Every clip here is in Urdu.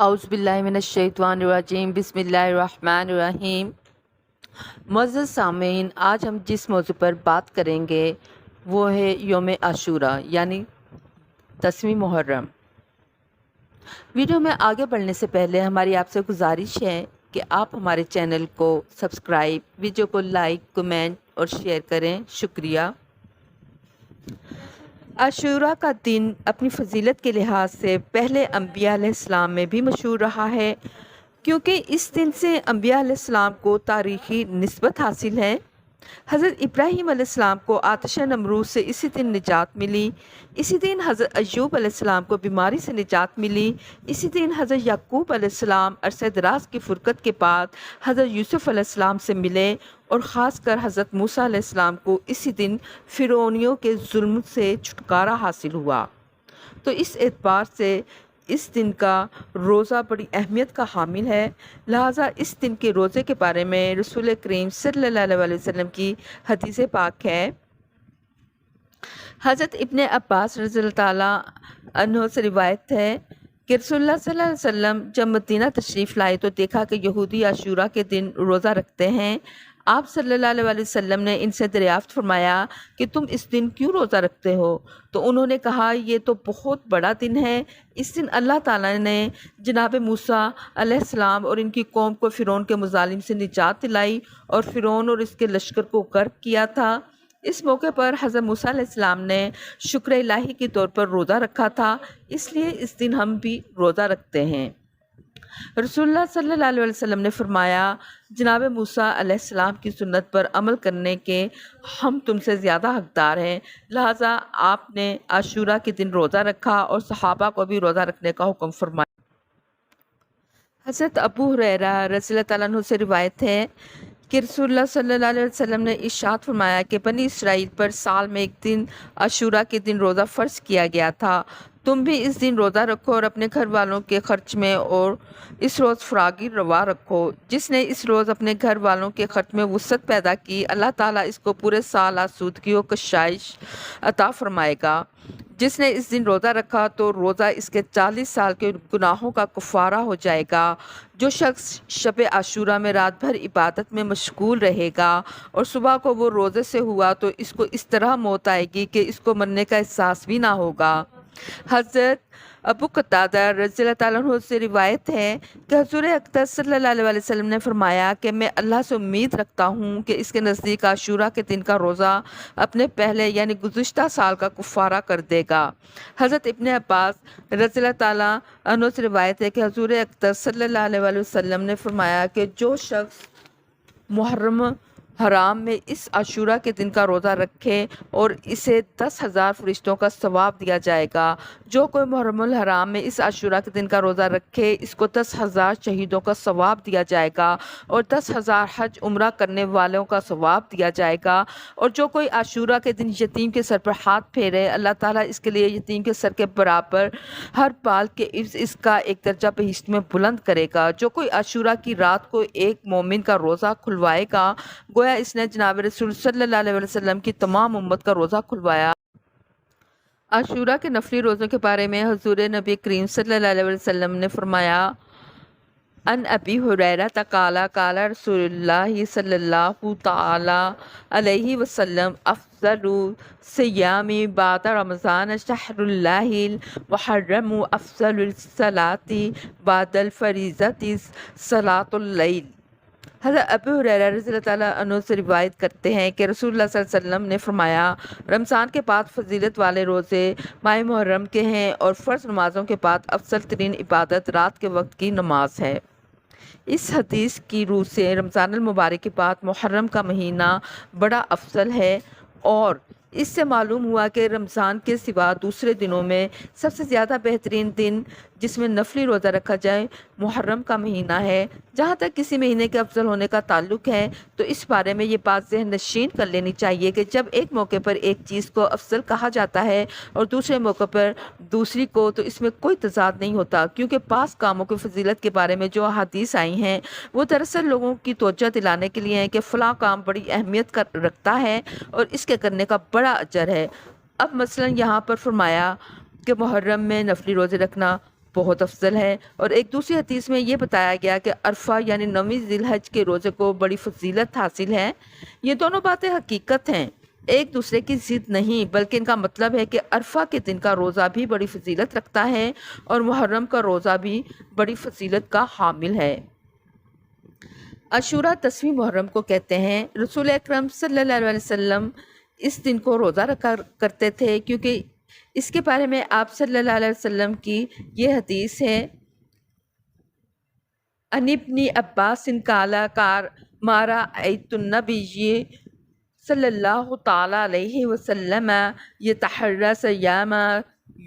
اعوذ باللہ من الشیطان الرجیم بسم اللہ الرحمن الرحیم۔ معزز سامعین، آج ہم جس موضوع پر بات کریں گے وہ ہے یوم عاشوراء یعنی 10ویں محرم۔ ویڈیو میں آگے بڑھنے سے پہلے ہماری آپ سے گزارش ہے کہ آپ ہمارے چینل کو سبسکرائب، ویڈیو کو لائک، کمنٹ اور شیئر کریں۔ شکریہ۔ عاشوراء کا دن اپنی فضیلت کے لحاظ سے پہلے انبیاء علیہ السلام میں بھی مشہور رہا ہے، کیونکہ اس دن سے انبیاء علیہ السلام کو تاریخی نسبت حاصل ہے۔ حضرت ابراہیم علیہ السلام کو آتش نمرود سے اسی دن نجات ملی، اسی دن حضرت ایوب علیہ السلام کو بیماری سے نجات ملی، اسی دن حضرت یعقوب علیہ السلام عرصہ دراز کی فرقت کے بعد حضرت یوسف علیہ السلام سے ملے، اور خاص کر حضرت موسیٰ علیہ السلام کو اسی دن فرعونیوں کے ظلم سے چھٹکارا حاصل ہوا۔ تو اس اعتبار سے اس دن کا روزہ بڑی اہمیت کا حامل ہے، لہٰذا اس دن کے روزے کے بارے میں رسول کریم صلی اللہ علیہ وسلم کی حدیث پاک ہے۔ حضرت ابن عباس رضی اللہ تعالیٰ عنہ سے روایت ہے کہ رسول اللہ صلی اللہ علیہ وسلم جب مدینہ تشریف لائے تو دیکھا کہ یہودی عاشوراء کے دن روزہ رکھتے ہیں۔ آپ صلی اللہ علیہ وسلم نے ان سے دریافت فرمایا کہ تم اس دن کیوں روزہ رکھتے ہو؟ تو انہوں نے کہا یہ تو بہت بڑا دن ہے، اس دن اللہ تعالیٰ نے جناب موسیٰ علیہ السلام اور ان کی قوم کو فرعون کے مظالم سے نجات دلائی اور فرعون اور اس کے لشکر کو غرق کیا تھا۔ اس موقع پر حضرت موسیٰ علیہ السلام نے شکر الہی کے طور پر روزہ رکھا تھا، اس لیے اس دن ہم بھی روزہ رکھتے ہیں۔ رسول اللہ صلی اللہ علیہ وسلم نے فرمایا جناب موسیٰ علیہ السلام کی سنت پر عمل کرنے کے ہم تم سے زیادہ حقدار ہیں، لہٰذا آپ نے عاشوراء کے دن روزہ رکھا اور صحابہ کو بھی روزہ رکھنے کا حکم فرمایا۔ حضرت ابو ہریرہ رضی اللہ تعالیٰ عنہ سے روایت ہے کہ رسول اللہ صلی اللہ علیہ وسلم نے ارشاد فرمایا کہ بنی اسرائیل پر سال میں ایک دن عاشوراء کے دن روزہ فرض کیا گیا تھا، تم بھی اس دن روزہ رکھو اور اپنے گھر والوں کے خرچ میں اور اس روز فراغی روا رکھو۔ جس نے اس روز اپنے گھر والوں کے خرچ میں وسعت پیدا کی، اللہ تعالیٰ اس کو پورے سال آسودگی و کشائش عطا فرمائے گا۔ جس نے اس دن روزہ رکھا تو روزہ اس کے 40 سال کے گناہوں کا کفارہ ہو جائے گا۔ جو شخص شب عاشوراء میں رات بھر عبادت میں مشغول رہے گا اور صبح کو وہ روزے سے ہوا تو اس کو اس طرح موت آئے گی کہ اس کو مرنے کا احساس بھی نہ ہوگا۔ حضرت ابو قتادہ رضی اللہ تعالیٰ عنہ سے روایت ہے کہ حضور اقدس صلی اللہ علیہ وسلم نے فرمایا کہ میں اللہ سے امید رکھتا ہوں کہ اس کے نزدیک عاشوراء کے دن کا روزہ اپنے پہلے یعنی گزشتہ سال کا کفارہ کر دے گا۔ حضرت ابن عباس رضی اللہ تعالیٰ عنہ سے روایت ہے کہ حضور اقدس صلی اللہ علیہ وسلم نے فرمایا کہ جو شخص محرم حرام میں اس عاشوراء کے دن کا روزہ رکھے اور اسے 10,000 فرشتوں کا ثواب دیا جائے گا۔ جو کوئی محرم الحرام میں اس عاشوراء کے دن کا روزہ رکھے اس کو 10,000 شہیدوں کا ثواب دیا جائے گا اور 10,000 حج عمرہ کرنے والوں کا ثواب دیا جائے گا۔ اور جو کوئی عاشوراء کے دن یتیم کے سر پر ہاتھ پھیرے، اللہ تعالیٰ اس کے لیے یتیم کے سر کے برابر ہر بال کے عوض اس کا ایک درجہ بہشت میں بلند کرے گا۔ جو کوئی عاشوراء کی رات کو ایک مومن کا روزہ کھلوائے گا، گویا اس نے جناب رسول صلی اللہ علیہ وسلم کی تمام امت کا روزہ کھلوایا۔ عاشوراء کے نفلی روزوں کے بارے میں حضور نبی کریم صلی اللہ علیہ وسلم نے فرمایا ان ابی ہریرہ قال قال رسول اللہ صلی اللہ تعالی علیہ وسلم افضل صیام بعد رمضان شہر اللہ المحرم افضل الصلاة بعد الفریضۃ صلاۃ اللیل۔ حضرت ابو ہریرہ رضی اللہ تعالیٰ عنہ سے روایت کرتے ہیں کہ رسول اللہ صلی اللہ علیہ وسلم نے فرمایا رمضان کے بعد فضیلت والے روزے ماہ محرم کے ہیں اور فرض نمازوں کے بعد افضل ترین عبادت رات کے وقت کی نماز ہے۔ اس حدیث کی روح سے رمضان المبارک کے بعد محرم کا مہینہ بڑا افضل ہے، اور اس سے معلوم ہوا کہ رمضان کے سوا دوسرے دنوں میں سب سے زیادہ بہترین دن جس میں نفلی روزہ رکھا جائے محرم کا مہینہ ہے۔ جہاں تک کسی مہینے کے افضل ہونے کا تعلق ہے تو اس بارے میں یہ بات ذہن نشین کر لینی چاہیے کہ جب ایک موقع پر ایک چیز کو افضل کہا جاتا ہے اور دوسرے موقع پر دوسری کو، تو اس میں کوئی تضاد نہیں ہوتا، کیونکہ بعض کاموں کی فضیلت کے بارے میں جو احادیث آئی ہیں وہ دراصل لوگوں کی توجہ دلانے کے لیے ہیں کہ فلاں کام بڑی اہمیت رکھتا ہے اور اس کے کرنے کا بڑا اجر ہے۔ اب مثلا یہاں پر فرمایا کہ محرم میں نفلی روزے رکھنا بہت افضل ہے۔ اور ایک دوسری حدیث میں یہ بتایا گیا کہ عرفہ یعنی 9ویں ذی الحج کے روزے کو بڑی فضیلت حاصل ہے۔ یہ دونوں باتیں حقیقت ہیں، ایک دوسرے کی ضد نہیں، بلکہ ان کا مطلب ہے کہ عرفہ کے دن کا روزہ بھی بڑی فضیلت رکھتا ہے اور محرم کا روزہ بھی بڑی فضیلت کا حامل ہے۔ عاشوراء 10ویں محرم کو کہتے ہیں۔ رسول اکرم صلی اللہ علیہ وسلم اس دن کو روزہ رکھا کرتے تھے، کیونکہ اس کے بارے میں آپ صلی اللہ علیہ وسلم کی یہ حدیث ہے، ان ابن عباس قال ما رأيت النبي صلی اللہ تعالی علیہ وسلم یتحری صیام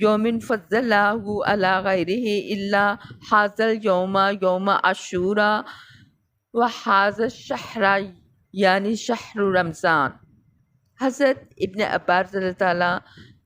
یوم فضلہ علی غیرہ الا ھذا اليوم یوم عاشوراء وھذا الشہر یعنی شہر رمضان۔ حضرت ابن عباس رضی اللہ تعالیٰ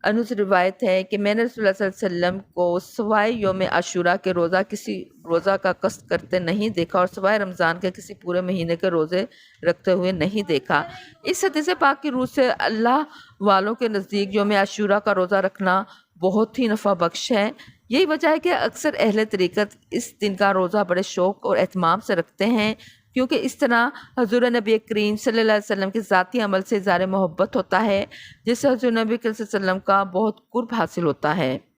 عنہ سے روایت ہے کہ میں نے رسول اللہ صلی اللہ علیہ وسلم کو سوائے یوم عاشوراء کے روزہ کسی روزہ کا قصد کرتے نہیں دیکھا اور سوائے رمضان کے کسی پورے مہینے کے روزے رکھتے ہوئے نہیں دیکھا۔ اس حدیث پاک کی روح سے اللہ والوں کے نزدیک یوم عاشوراء کا روزہ رکھنا بہت ہی نفع بخش ہے۔ یہی وجہ ہے کہ اکثر اہل طریقت اس دن کا روزہ بڑے شوق اور اہتمام سے رکھتے ہیں، کیونکہ اس طرح حضور نبی کریم صلی اللہ علیہ وسلم کے ذاتی عمل سے اظہار محبت ہوتا ہے، جس سے حضور نبی کریم صلی اللہ علیہ وسلم کا بہت قرب حاصل ہوتا ہے۔